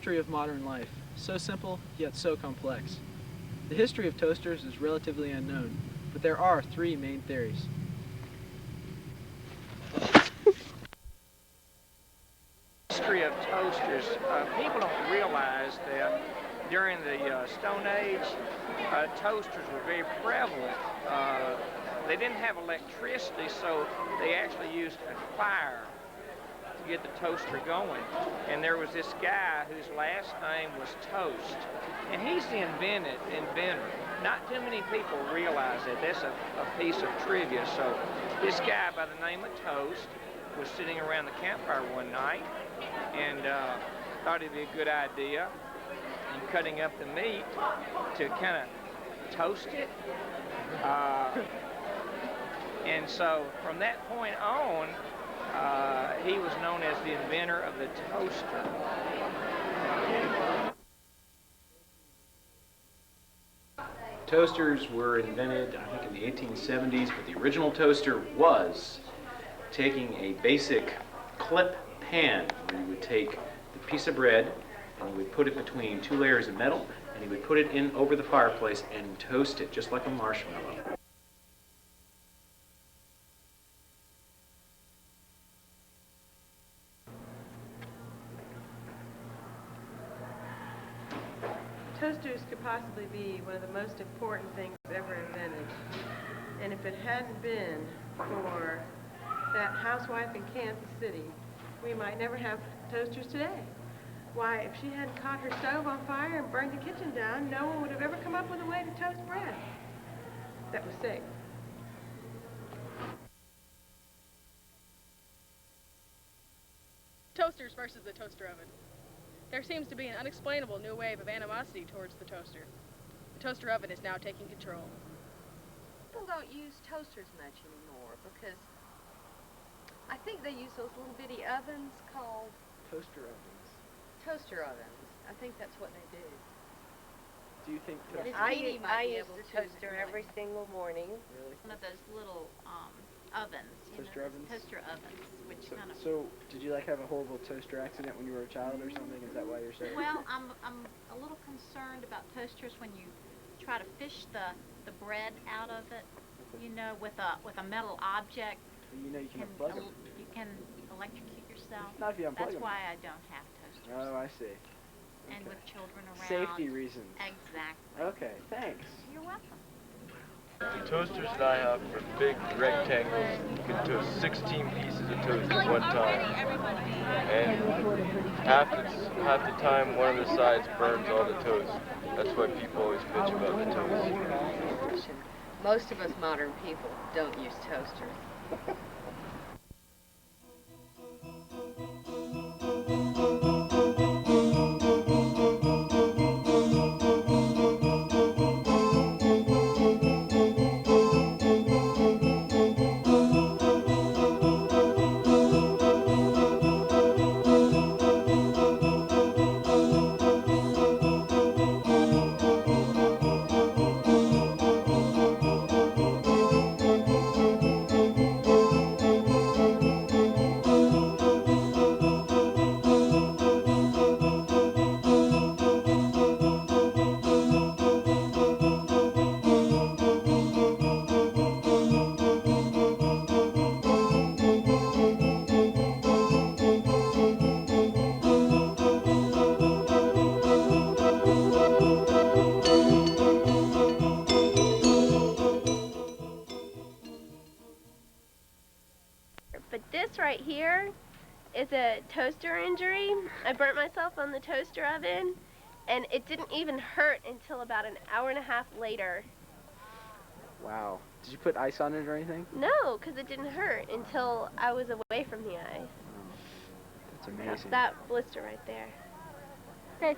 mystery of modern life, so simple yet so complex. The history of toasters is relatively unknown, but there are three main theories. History of toasters. People don't realize that during the Stone Age, toasters were very prevalent. They didn't have electricity, so they actually used a fire to get the toaster going. And there was this guy whose last name was Toast, and he's the inventor. Not too many people realize that. That's a piece of trivia. So this guy by the name of Toast was sitting around the campfire one night and thought it'd be a good idea in cutting up the meat to kind of toast it. And so from that point on, he was known as the inventor of the toaster. Toasters were invented, I think, in the 1870s, but the original toaster was taking a basic clip pan where you would take the piece of bread and you would put it between two layers of metal and you would put it in over the fireplace and toast it just like a marshmallow. Toasters could possibly be one of the most important things ever invented. And if it hadn't been for that housewife in Kansas City, we might never have toasters today. Why, if she hadn't caught her stove on fire and burned the kitchen down, no one would have ever come up with a way to toast bread that was safe. Toasters versus the toaster oven. There seems to be an unexplainable new wave of animosity towards the toaster. The toaster oven is now taking control. People don't use toasters much anymore because I think they use those little bitty ovens called Toaster ovens. toaster ovens. I think that's what they do. Do you think Yes. toaster... I use the toaster every single morning. Really? One of those little ovens. Toaster ovens? Toaster ovens, which kind of... So, did you like have a horrible toaster accident when you were a child or something? Is that why you're saying? Well, I'm a little concerned about toasters when you try to fish the bread out of it, you know, with a metal object. You know you can unplug them. You can electrocute yourself. Not if you unplug That's them. why I don't have toasters. Oh, I see. And Okay. with children around. Safety reasons. Exactly. Okay, thanks. You're welcome. The toasters that I have are big rectangles. You can toast 16 pieces of toast at one time. And half the time, one of the sides burns all the toast. That's why people always bitch about the toast. Most of us modern people don't use toasters. But this right here is a toaster injury. I burnt myself on the toaster oven, and it didn't even hurt until about an hour and a half later. Wow. Did you put ice on it or anything? No, because it didn't hurt until I was away from the ice. That's amazing. That blister right there. Okay.